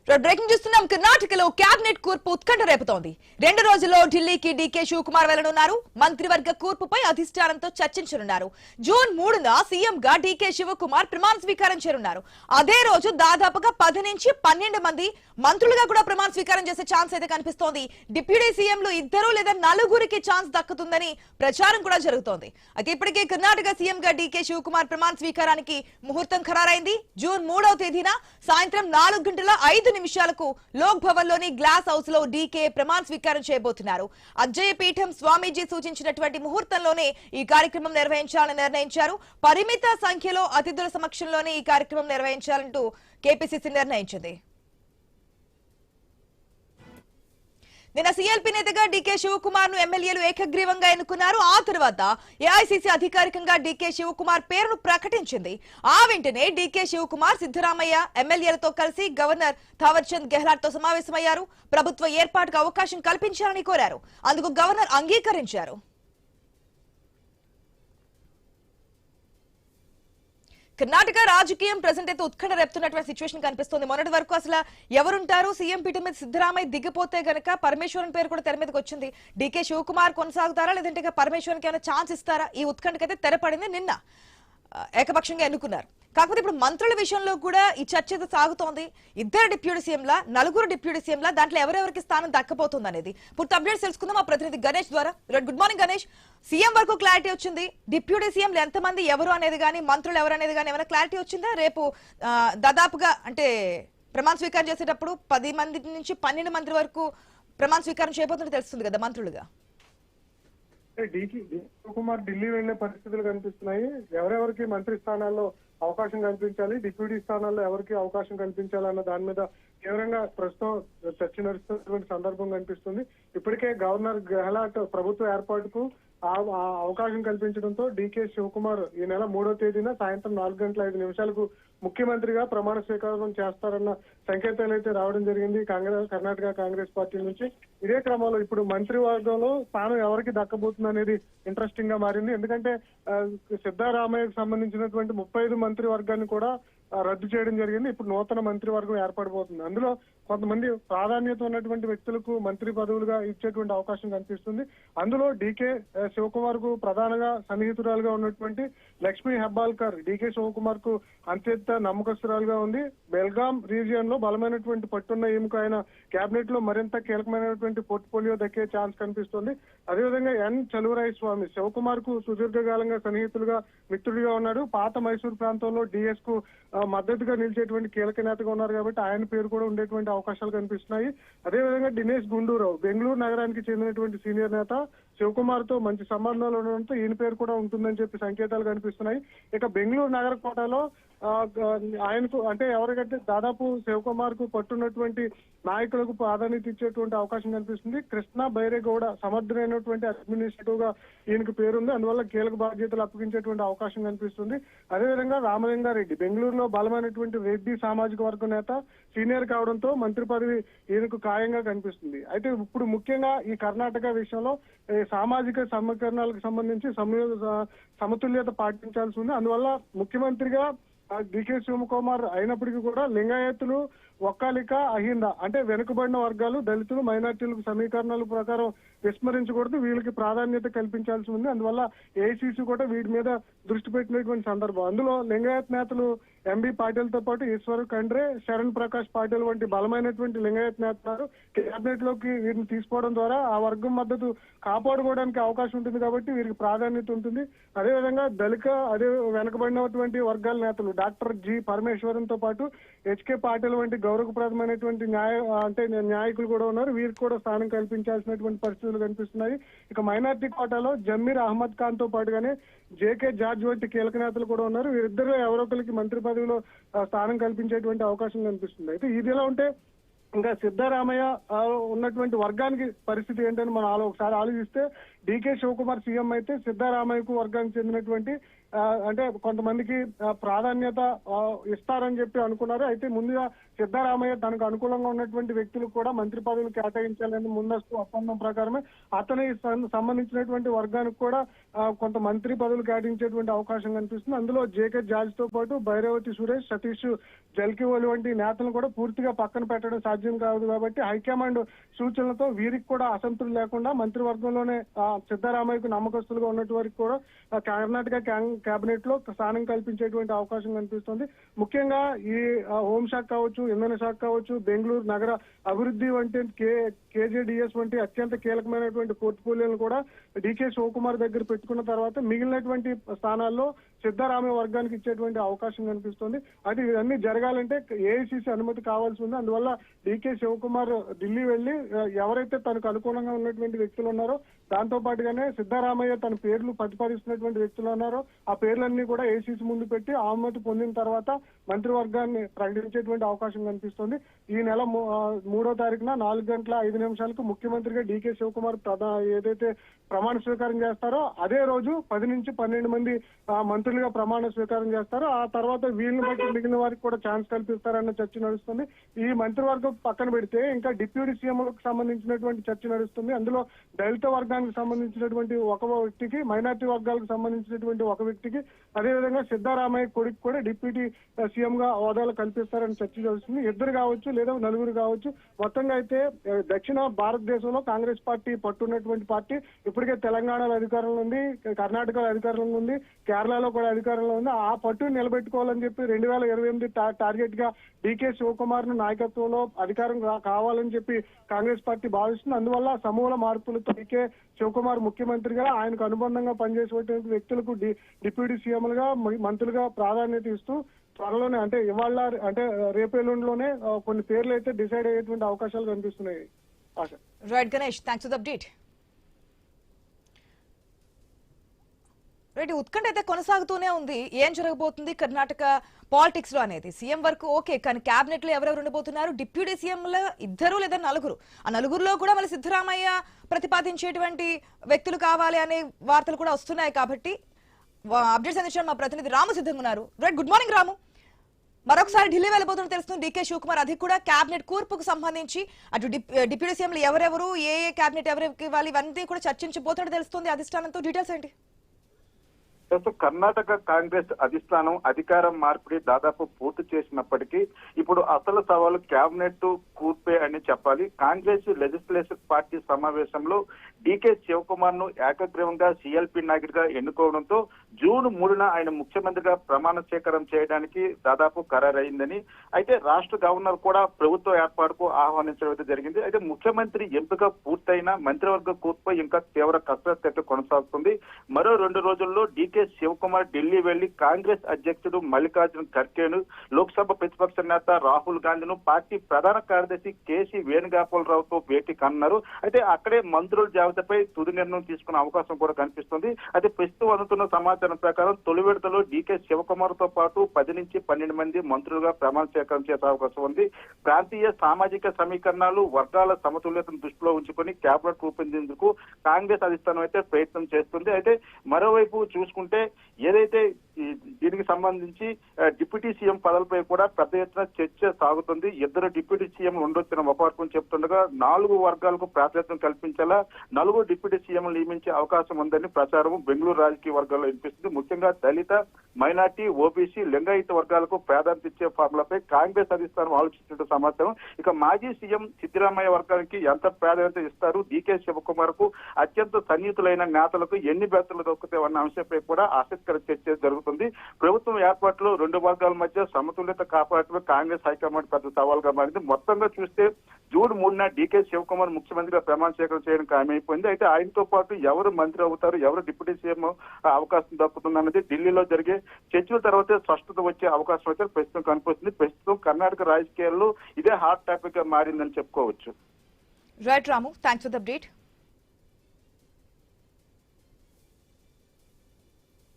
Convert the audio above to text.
Breaking చూస్తున్నాం. కర్ణాటకలో cabinet కూర్పు ఉత్కంఠ రేపుతోంది. 2 రోజుల్లో ఢిల్లీకి డీకే శివకుమార్ వెళ్లనున్నారు. మంత్రివర్గ కూర్పుపై అధిష్టానంతో చర్చించనున్నారు. జూన్ 3న సీఎం గా డీకే శివకుమార్ ప్రమాణ స్వీకారం చేయనున్నారు. అదే రోజు దాదాపుగా 10 నుంచి 12 మంది మంత్రులుగా కూడా ప్రమాణ స్వీకారం చేసే ఛాన్స్ అయితే కనిపిస్తోంది. డిప్యూటీ సీఎంలు 2 లేదా 4 ఛాన్స్ దక్కుతుందని ప్రచారం కూడా జరుగుతోంది. అయితే ఇప్పటికే కర్ణాటక సీఎం గా డీకే శివకుమార్ ప్రమాణ స్వీకారానికి ముహూర్తం ఖరారైంది. జూన్ 3వ తేదీన సాయంత్రం 4:05 నిమిషాలకు లోక్ భవన్ లోని గ్లాస్ హౌస్ లో డీకే ప్రమాణ స్వీకారం చేయబోతున్నారు. అజ్జయ పీఠం స్వామీజీ సూచించినటువంటి ముహూర్తంలోనే ఈ కార్యక్రమం నిర్వహించాలని నిర్ణయించారు. పరిమిత సంఖ్యలో అతిథుల సమక్షంలోనే ఈ కార్యక్రమం నిర్వహించాలంటూ కేపీసీసీ నిర్ణయించింది. నిన్న సీఎల్పీ నేతగా డీకే శివకుమార్ ను ఎమ్మెల్యేలు ఏకగ్రీవంగా ఎన్నుకున్నారు. ఆ తర్వాత ఏఐసీసీ అధికారికంగా డీకే శివకుమార్ పేరును ప్రకటించింది. ఆ వెంటనే డీకే శివకుమార్ సిద్ధరామయ్య ఎమ్మెల్యేలతో కలిసి గవర్నర్ థావర్ చంద్ గెహ్లాట్ తో సమావేశమయ్యారు. ప్రభుత్వ ఏర్పాటుకు అవకాశం కల్పించాలని కోరారు. అందుకు గవర్నర్ అంగీకరించారు. కర్ణాటక రాజకీయం ప్రెసెంట్ అయితే ఉత్కంఠ రేపుతున్నటువంటి సిచ్యువేషన్ కనిపిస్తుంది. మొన్నటి వరకు అసలు ఎవరుంటారు, సీఎం పీఠం మీద సిద్ధరామయ్య దిగిపోతే గనక పరమేశ్వరన్ పేరు కూడా తెర మీదకి వచ్చింది. డీకే శివకుమార్ కొనసాగుతారా లేదంటే పరమేశ్వరన్కి ఏమైనా ఛాన్స్ ఇస్తారా? ఈ ఉత్కంఠకైతే తెరపడింది. నిన్న ఏకపక్షంగా ఎన్నుకున్నారు. కాకపోతే ఇప్పుడు మంత్రుల విషయంలో కూడా ఈ చర్చ సాగుతోంది. 2 డిప్యూటీ సీఎంలా 4 డిప్యూటీ సీఎంలా దాంట్లో ఎవరెవరికి స్థానం దక్కపోతుంది అనేది పూర్తి అప్డేట్స్ తెలుసుకుందాం మా ప్రతినిధి గణేష్ ద్వారా. Good morning Ganesh. సీఎం వరకు క్లారిటీ వచ్చింది. డిప్యూటీ సీఎంలు ఎంతమంది ఎవరు అనేది కానీ మంత్రులు ఎవరు అనేది కానీ ఏమైనా క్లారిటీ వచ్చిందా? రేపు దాదాపుగా అంటే ప్రమాణ స్వీకారం చేసేటప్పుడు 10 మంది నుంచి 12 మంది వరకు ప్రమాణ స్వీకారం చేయబోతుంటే తెలుస్తుంది కదా మంత్రులుగా. డీకే శివకుమార్ ఢిల్లీ వెళ్లే పరిస్థితులు కనిపిస్తున్నాయి. ఎవరెవరికి మంత్రి స్థానాల్లో అవకాశం కల్పించాలి, డిప్యూటీ స్థానాల్లో ఎవరికి అవకాశం కల్పించాలన్న దాని మీద తీవ్రంగా ప్రస్తుతం చర్చ నడుస్తున్నటువంటి సందర్భం కనిపిస్తుంది. ఇప్పటికే గవర్నర్ గెహ్లాట్ ప్రభుత్వ ఏర్పాటుకు అవకాశం కల్పించడంతో డీకే శివకుమార్ ఈ నెల 3వ తేదీన సాయంత్రం 4:05 ముఖ్యమంత్రిగా ప్రమాణ స్వీకారం చేస్తారన్న సంకేతాలు అయితే రావడం జరిగింది కర్ణాటక కాంగ్రెస్ పార్టీ నుంచి. ఇదే క్రమంలో ఇప్పుడు మంత్రివర్గంలో స్థానం ఎవరికి దక్కబోతుంది అనేది ఇంట్రెస్టింగ్ గా మారింది. ఎందుకంటే సిద్ధరామయ్యకు సంబంధించినటువంటి 35 మంత్రివర్గాన్ని కూడా రద్దు చేయడం జరిగింది. ఇప్పుడు నూతన మంత్రివర్గం ఏర్పడబోతుంది. అందులో కొంతమంది ప్రాధాన్యత ఉన్నటువంటి వ్యక్తులకు మంత్రి పదవులుగా ఇచ్చేటువంటి అవకాశం కనిపిస్తుంది. అందులో డీకే శివకుమార్ కు ప్రధానంగా సన్నిహితురాలుగా ఉన్నటువంటి లక్ష్మీ హెబ్బాల్కర్ డీకే శివకుమార్ కు అత్యంత నమ్మకస్తురాలుగా ఉంది. బెల్గాం రీజియన్ లో బలమైనటువంటి పట్టున్న ఈమెకు ఆయన కేబినెట్ లో మరింత కీలకమైనటువంటి పోర్ట్ఫోలియో దక్కే ఛాన్స్ కనిపిస్తుంది. అదేవిధంగా ఎన్ చలువరాయ స్వామి శివకుమార్ కు సుదీర్ఘకాలంగా సన్నిహితులుగా మిత్రుడిగా ఉన్నాడు. పాత మైసూర్ ప్రాంతంలో డిఎస్ కు మద్దతుగా నిలిచేటువంటి కీలక నేతగా ఉన్నారు కాబట్టి ఆయన పేరు కూడా ఉండేటువంటి అవకాశాలు కనిపిస్తున్నాయి. అదేవిధంగా దినేష్ గుండూరావు బెంగళూరు నగరానికి చెందినటువంటి సీనియర్ నేత శివకుమార్ తో మంచి సంబంధాలు ఉండడంతో ఈయన పేరు కూడా ఉంటుందని చెప్పి సంకేతాలు కనిపిస్తున్నాయి. ఇక బెంగళూరు నగర కోటలో ఆయనకు అంటే ఎవరికంటే దాదాపు శివకుమార్ కు పట్టున్నటువంటి నాయకులకు ప్రాధాన్యత ఇచ్చేటువంటి అవకాశం కనిపిస్తుంది. కృష్ణ బైరేగౌడ సమర్థులైనటువంటి అడ్మినిస్ట్రేటివ్ గా ఈయనకు పేరుంది. అందువల్ల కీలక బాధ్యతలు అప్పగించేటువంటి అవకాశం కనిపిస్తుంది. అదేవిధంగా రామలింగారెడ్డి బెంగళూరులో బలమైనటువంటి రెడ్డి సామాజిక వర్గ నేత సీనియర్ కావడంతో మంత్రి పదవి ఈయనకు ఖాయంగా కనిపిస్తుంది. అయితే ఇప్పుడు ముఖ్యంగా ఈ కర్ణాటక విషయంలో సామాజిక సమీకరణాలకు సంబంధించి సమతుల్యత పాటించాల్సి ఉంది. అందువల్ల ముఖ్యమంత్రిగా డీకే శివకుమార్ అయినప్పటికీ కూడా లింగాయతులు, ఒక్కాలిక, అహింద అంటే వెనుకబడిన వర్గాలు, దళితులు, మైనార్టీలకు సమీకరణాల ప్రకారం విస్మరించకూడదు. వీళ్ళకి ప్రాధాన్యత కల్పించాల్సి ఉంది. అందువల్ల ఏఐసీసీ కూడా వీటి మీద దృష్టి పెట్టినటువంటి సందర్భం. అందులో లింగాయత్ నేతలు ఎంబీ పాటిల్తో పాటు ఈశ్వర్ ఖండ్రే, శరణ్ ప్రకాష్ పాటిల్ వంటి బలమైనటువంటి లింగాయత్ నేతలు కేబినెట్ లోకి వీరిని తీసుకోవడం ద్వారా ఆ వర్గం మద్దతు కాపాడుకోవడానికి అవకాశం ఉంటుంది కాబట్టి వీరికి ప్రాధాన్యత ఉంటుంది. అదేవిధంగా దళిత వెనకబడినటువంటి వర్గాల నేతలు డాక్టర్ జి పరమేశ్వరన్ తో పాటు హెచ్కే పాటిల్ వంటి గౌరవప్రదమైనటువంటి న్యాయకులు కూడా ఉన్నారు. వీరికి కూడా స్థానం కల్పించాల్సినటువంటి పరిస్థితులు కనిపిస్తున్నాయి. ఇక మైనార్టీ కోటాలో జమీర్ అహ్మద్ ఖాన్ తో పాటుగానే జేకే జార్జ్ వంటి కీలక నేతలు కూడా ఉన్నారు. వీరిద్దరు ఎవరో ఒకరికి మంత్రి పదవిలో స్థానం కల్పించేటువంటి అవకాశం కనిపిస్తుంది. అయితే ఇదిలా ఉంటే ఇంకా సిద్ధరామయ్య ఉన్నటువంటి వర్గానికి పరిస్థితి ఏంటని మనం ఒకసారి ఆలోచిస్తే డీకే శివకుమార్ సీఎం అయితే సిద్ధరామయ్యకు వర్గానికి చెందినటువంటి అంటే కొంతమందికి ప్రాధాన్యత ఇస్తారని చెప్పి అనుకున్నారు. అయితే ముందుగా సిద్ధరామయ్య తనకు అనుకూలంగా ఉన్నటువంటి వ్యక్తులకు కూడా మంత్రి పదవులు కేటాయించాలని ముందస్తు ఒప్పందం ప్రకారమే అతని సంబంధించినటువంటి వర్గానికి కూడా కొంత మంత్రి పదవులు కేటాయించేటువంటి అవకాశం కనిపిస్తుంది. అందులో జేకే జార్జ్ తో పాటు భైరవతి సురేష్, సతీష్ జల్కివోలి వంటి నేతలు కూడా పూర్తిగా పక్కన పెట్టడం సాధ్యం కాదు. కాబట్టి హైకమాండ్ సూచనలతో వీరికి కూడా అసంతృప్తి లేకుండా మంత్రివర్గంలోనే సిద్ధరామయ్యకు నమ్మకస్తులుగా ఉన్నటువంటి వారికి కూడా కర్ణాటక కేబినెట్ లో స్థానం కల్పించేటువంటి అవకాశం కనిపిస్తుంది. ముఖ్యంగా ఈ హోంశాఖ కావచ్చు, ఇంధన శాఖ కావచ్చు, బెంగళూరు నగర అభివృద్ధి వంటి కేజేడిఎస్ వంటి అత్యంత కీలకమైనటువంటి పోర్ట్ఫోలియోలను కూడా డీకే శివకుమార్ దగ్గర పెట్టుకున్న తర్వాత మిగిలినటువంటి స్థానాల్లో సిద్ధరామయ్య వర్గానికి ఇచ్చేటువంటి అవకాశం కనిపిస్తుంది. అది ఇవన్నీ జరగాలంటే ఏఐసిసి అనుమతి కావాల్సి ఉంది. అందువల్ల డీకే శివకుమార్ ఢిల్లీ వెళ్లి ఎవరైతే తనకు అనుకూలంగా ఉన్నటువంటి వ్యక్తులు ఉన్నారో దాంతో పాటుగానే సిద్ధరామయ్య తన పేర్లు ప్రతిపాదిస్తున్నటువంటి వ్యక్తులు ఉన్నారో ఆ పేర్లన్నీ కూడా ఏఐసిసి ముందు పెట్టి అనుమతి పొందిన తర్వాత మంత్రివర్గాన్ని ప్రకటించేటువంటి అవకాశం కనిపిస్తుంది. ఈ నెల 3వ తారీఖున 4:05 ముఖ్యమంత్రిగా డీకే శివకుమార్ ఏదైతే ప్రమాణ స్వీకారం చేస్తారో అదే రోజు 10 నుంచి 12 మంది మంత్రులుగా ప్రమాణ స్వీకారం చేస్తారు. ఆ తర్వాత వీళ్ళని బట్టి మిగిలిన వారికి కూడా ఛాన్స్ కల్పిస్తారన్న చర్చ నడుస్తుంది. ఈ మంత్రివర్గం పక్కన పెడితే ఇంకా డిప్యూటీ సీఎంలకు సంబంధించినటువంటి చర్చ నడుస్తుంది. అందులో దళిత వర్గానికి సంబంధించినటువంటి ఒక వ్యక్తికి, మైనార్టీ వర్గాలకు సంబంధించినటువంటి ఒక వ్యక్తికి, అదేవిధంగా సిద్ధరామయ్య కొడుకు కూడా డిప్యూటీ సీఎం గా హోదాలు కల్పిస్తారని చర్చ జరుగుతుంది. 2 కావచ్చు లేదా 4 కావచ్చు. మొత్తంగా అయితే దక్షిణ భారతదేశంలో కాంగ్రెస్ పార్టీ పట్టున్నటువంటి పార్టీ ఇప్పటికే తెలంగాణలో అధికారంలో ఉంది, కర్ణాటకలో అధికారంలో ఉంది, కేరళలో కూడా అధికారంలో ఉంది. ఆ పట్టును నిలబెట్టుకోవాలని చెప్పి 2028 టార్గెట్ గా డీకే శివకుమార్ నాయకత్వంలో అధికారం కావాలని చెప్పి కాంగ్రెస్ పార్టీ భావిస్తుంది. అందువల్ల సమూల మార్పులతో డీకే శివకుమార్ ముఖ్యమంత్రిగా ఆయనకు అనుబంధంగా పనిచేసేటువంటి వ్యక్తులకు డిప్యూటీ సీఎంలుగా, మంత్రులుగా ప్రాధాన్యత ఇస్తూ త్వరలోనే అంటే ఇవాళ అంటే రేపేళ్ళలోనే కొన్ని పేర్లు అయితే డిసైడ్ అయ్యేటువంటి అవకాశాలు కనిపిస్తున్నాయి. Right Ganesh, thanks for the update. Right, ఉత్కంఠ అయితే కొనసాగుతూనే ఉంది. ఏం జరగబోతుంది కర్ణాటక పాలిటిక్స్ లో అనేది సీఎం వరకు ఓకే, కానీ కేబినెట్ లో ఎవరెవరు ఉండబోతున్నారు? డిప్యూటీ సీఎంలు 2 లేదా 4. ఆ 4లో కూడా మళ్ళీ సిద్ధరామయ్య ప్రతిపాదించేటువంటి వ్యక్తులు కావాలి అనే వార్తలు కూడా వస్తున్నాయి. కాబట్టి అప్డేట్స్ అందించడం మా ప్రతినిధి రాము సిద్ధంగా ఉన్నారు. రైట్, గుడ్ మార్నింగ్ రాము. మరొకసారి ఢిల్లీ వెళ్ళబోతున్న తెలుస్తుంది డీకే శివకుమార్. అది కూడా కేబినెట్ కూర్పుకు సంబంధించి అటు డిప్యూటీ సీఎంలు ఎవరెవరు, ఏ కేబినెట్ ఎవరికి ఇవ్వాలి, ఇవన్నీ కూడా చర్చించబోతున్నట్టు తెలుస్తుంది అధిష్టానంతో. డీటెయిల్స్ ఏంటి? కర్ణాటక కాంగ్రెస్ అధిష్టానం అధికారం మార్పిడి దాదాపు పూర్తి చేసినప్పటికీ ఇప్పుడు అసలు సవాలు కేబినెట్ కూర్పే అని చెప్పాలి. కాంగ్రెస్ లెజిస్లేటివ్ పార్టీ సమావేశంలో డీకే శివకుమార్ ను ఏకగ్రీవంగా సిఎల్పి నాయకుడిగా ఎన్నుకోవడంతో జూన్ 3న ఆయన ముఖ్యమంత్రిగా ప్రమాణ స్వీకారం చేయడానికి దాదాపు ఖరారైందని, అయితే రాష్ట్ర గవర్నర్ కూడా ప్రభుత్వ ఏర్పాటుకు ఆహ్వానించడం జరిగింది. అయితే ముఖ్యమంత్రి ఎంపిక పూర్తయిన మంత్రివర్గ కూర్పు ఇంకా తీవ్ర కసరత్తు అయితే కొనసాగుతుంది. మరో 2 రోజుల్లో డీకే శివకుమార్ ఢిల్లీ వెళ్లి కాంగ్రెస్ అధ్యక్షుడు మల్లికార్జున ఖర్గేను, లోక్సభ ప్రతిపక్ష నేత రాహుల్ గాంధీను, పార్టీ ప్రధాన కార్యదర్శి కేసీ వేణుగోపాలరావుతో భేటీ కానున్నారు. అయితే అక్కడే మంత్రుల జాబితాపై తుది నిర్ణయం తీసుకునే అవకాశం కూడా కనిపిస్తుంది. అయితే ప్రస్తుతం అందుతున్న సమాచారం ప్రకారం తొలి విడతలో డీకే శివకుమార్ తో పాటు 10 నుంచి 12 మంది మంత్రులుగా ప్రమాణ స్వీకారం చేసే అవకాశం ఉంది. ప్రాంతీయ సామాజిక సమీకరణాలు, వర్గాల సమతుల్యతను దృష్టిలో ఉంచుకొని కేబినెట్ రూపొందించేందుకు కాంగ్రెస్ అధిష్టానం అయితే ప్రయత్నం చేస్తుంది. అయితే మరోవైపు చూసుకుంటే ఏదైతే దీనికి సంబంధించి డిప్యూటీ సీఎం పదవులపై కూడా పెద్ద ఎత్తున చర్చ సాగుతుంది. 2 డిప్యూటీ సీఎంలు ఉండొచ్చిన ఒప్పందం చెప్తుండగా 4 వర్గాలకు ప్రాతినిధ్యం కల్పించేలా 4 డిప్యూటీ సీఎంలు నియమించే అవకాశం ఉందని ప్రచారం బెంగళూరు రాజకీయ వర్గాల్లో వినిపిస్తుంది. ముఖ్యంగా దళిత, మైనార్టీ, ఓబీసీ, లింగాయత వర్గాలకు ప్రాధాన్యత ఇచ్చే ఫార్ములాపై కాంగ్రెస్ అధిష్టానం ఆలోచించిన సమాచారం. ఇక మాజీ సీఎం సిద్ధరామయ్య వర్గానికి ఎంత ప్రాధాన్యత ఇస్తారు, డీకే శివకుమార్ కు అత్యంత సన్నిహితులైన నేతలకు ఎన్ని బెత్తలు దొక్కుతాయన్న అంశంపై కూడా ఆసక్తికర చర్చ జరుగుతుంది. ప్రభుత్వం ఏర్పాటులో 2 వర్గాల మధ్య సమతుల్యత కాపాడటమే కాంగ్రెస్ హైకమాండ్ పెద్ద సవాల్గా మారింది. మొత్తంగా చూస్తే జూన్ 3న డీకే శివకుమార్ ముఖ్యమంత్రిగా ప్రమాణ స్వీకారం చేయడం ఖాయమైపోయింది. అయితే ఆయనతో పాటు ఎవరు మంత్రి అవుతారు, ఎవరు డిప్యూటీ సీఎం అవకాశం దక్కుతుందన్నది ఢిల్లీలో జరిగే చర్చల తర్వాత స్పష్టత వచ్చే అవకాశం అయితే ప్రస్తుతం కనిపిస్తుంది. ప్రస్తుతం కర్ణాటక రాజకీయాల్లో ఇదే హాట్ టాపిక్ గా మారిందని చెప్పుకోవచ్చు. Right Ramu, thanks for the update.